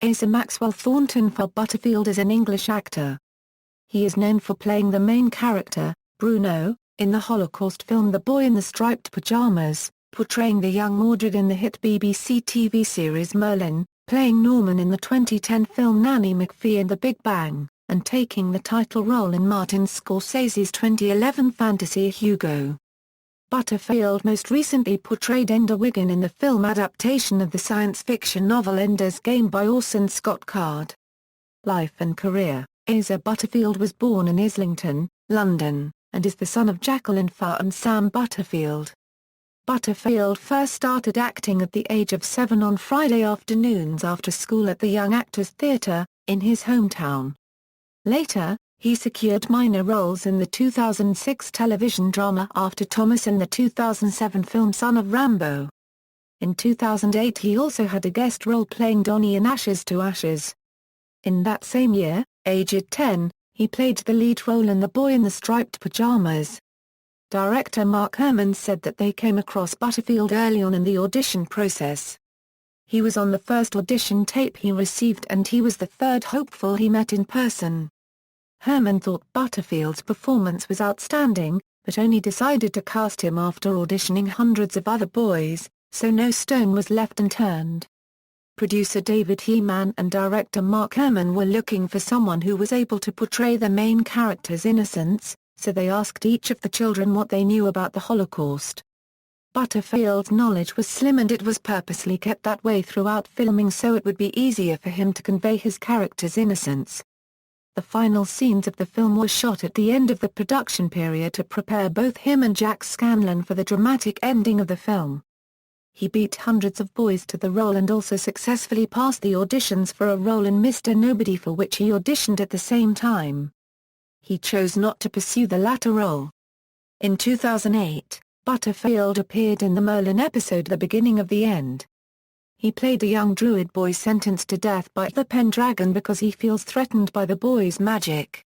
Asa Maxwell Thornton. Farr Butterfield is an English actor. He is known for playing the main character, Bruno, in the Holocaust film The Boy in the Striped Pyjamas, portraying the young Mordred in the hit BBC TV series Merlin, playing Norman in the 2010 film Nanny McPhee and The Big Bang, and taking the title role in Martin Scorsese's 2011 fantasy Hugo. Butterfield most recently portrayed Ender Wiggin in the film adaptation of the science fiction novel Ender's Game by Orson Scott Card. Life and career. Asa Butterfield was born in Islington, London, and is the son of Jacqueline Farr and Sam Butterfield. Butterfield first started acting at the age of 7 on Friday afternoons after school at the Young Actors Theatre, in his hometown. Later, he secured minor roles in the 2006 television drama After Thomas and the 2007 film Son of Rambo. In 2008 he also had a guest role playing Donnie in Ashes to Ashes. In that same year, aged 10, he played the lead role in The Boy in the Striped Pyjamas. Director Mark Herman said that they came across Butterfield early on in the audition process. He was on the first audition tape he received and he was the third hopeful he met in person. Herman thought Butterfield's performance was outstanding, but only decided to cast him after auditioning hundreds of other boys, so no stone was left unturned. Producer David Heeman and director Mark Herman were looking for someone who was able to portray the main character's innocence, so they asked each of the children what they knew about the Holocaust. Butterfield's knowledge was slim and it was purposely kept that way throughout filming so it would be easier for him to convey his character's innocence. The final scenes of the film were shot at the end of the production period to prepare both him and Jack Scanlon for the dramatic ending of the film. He beat hundreds of boys to the role and also successfully passed the auditions for a role in Mr. Nobody, for which he auditioned at the same time. He chose not to pursue the latter role. In 2008, Butterfield appeared in the Merlin episode The Beginning of the End. He played a young druid boy sentenced to death by the Pendragon because he feels threatened by the boy's magic.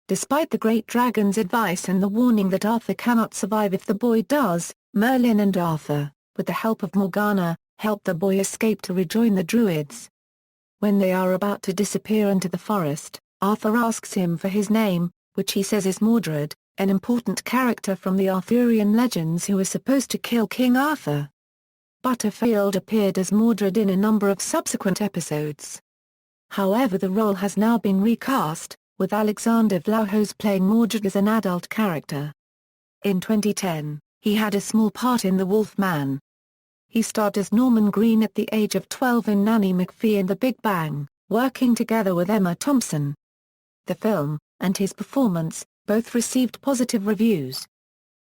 Despite the Great Dragon's advice and the warning that Arthur cannot survive if the boy does, Merlin and Arthur, with the help of Morgana, help the boy escape to rejoin the druids. When they are about to disappear into the forest, Arthur asks him for his name, which he says is Mordred, an important character from the Arthurian legends who is supposed to kill King Arthur. Butterfield appeared as Mordred in a number of subsequent episodes. However, the role has now been recast, with Alexander Vlahos playing Mordred as an adult character. In 2010, he had a small part in The Wolf Man. He starred as Norman Green at the age of 12 in Nanny McPhee and The Big Bang, working together with Emma Thompson. The film, and his performance, both received positive reviews.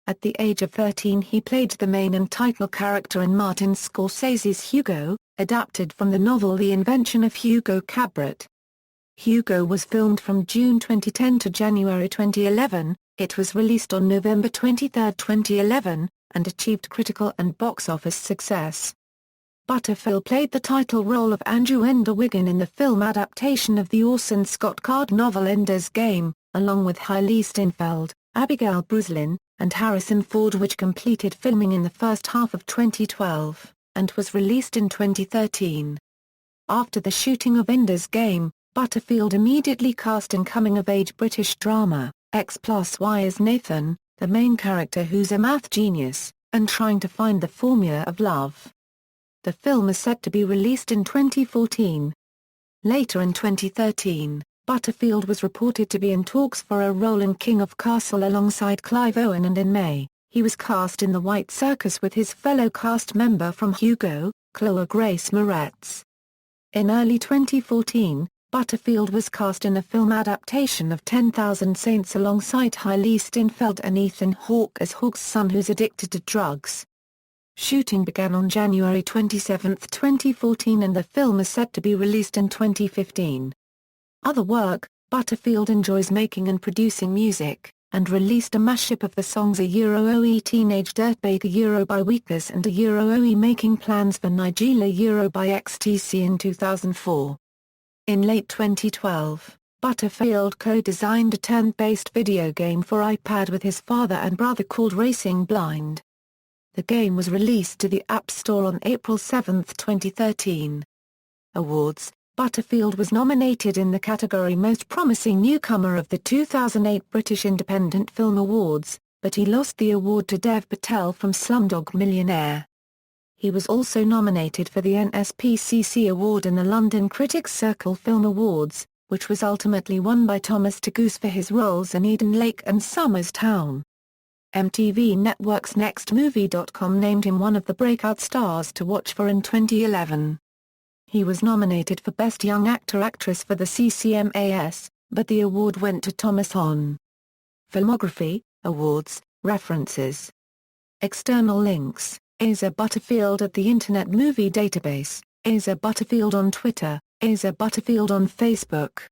At the age of 13 he played the main and title character in Martin Scorsese's Hugo, adapted from the novel The Invention of Hugo Cabret. Hugo was filmed from June 2010 to January 2011, it was released on November 23, 2011, and achieved critical and box office success. Butterfield played the title role of Andrew Ender Wiggin in the film adaptation of the Orson Scott Card novel Ender's Game, along with Hailey Steinfeld, Abigail Breslin, and Harrison Ford, which completed filming in the first half of 2012, and was released in 2013. After the shooting of Ender's Game, Butterfield immediately cast in coming-of-age British drama, X plus Y as Nathan, the main character who's a math genius, and trying to find the formula of love. The film is set to be released in 2014. Later in 2013, Butterfield was reported to be in talks for a role in King of Castle alongside Clive Owen, and in May, he was cast in The White Circus with his fellow cast member from Hugo, Chloe Grace Moretz. In early 2014, Butterfield was cast in a film adaptation of 10,000 Saints alongside Hailey Steinfeld and Ethan Hawke as Hawke's son who's addicted to drugs. Shooting began on January 27, 2014, and the film is set to be released in 2015. Other work: Butterfield enjoys making and producing music, and released a mashup of the songs A Euro Teenage Dirtbag A Euro by Weakness and A Euro Making Plans for Nigella Euro by XTC in 2004. In late 2012, Butterfield co-designed a turn-based video game for iPad with his father and brother called Racing Blind. The game was released to the App Store on April 7, 2013. Awards. Butterfield was nominated in the category Most Promising Newcomer of the 2008 British Independent Film Awards, but he lost the award to Dev Patel from Slumdog Millionaire. He was also nominated for the NSPCC Award in the London Critics Circle Film Awards, which was ultimately won by Thomas Tegus for his roles in Eden Lake and Somers Town. MTV Network's NextMovie.com named him one of the breakout stars to watch for in 2011. He was nominated for Best Young Actor/Actress for the CCMAs, but the award went to Thomas Hon. Filmography, awards, references. External links: Asa Butterfield at the Internet Movie Database, Asa Butterfield on Twitter, Asa Butterfield on Facebook.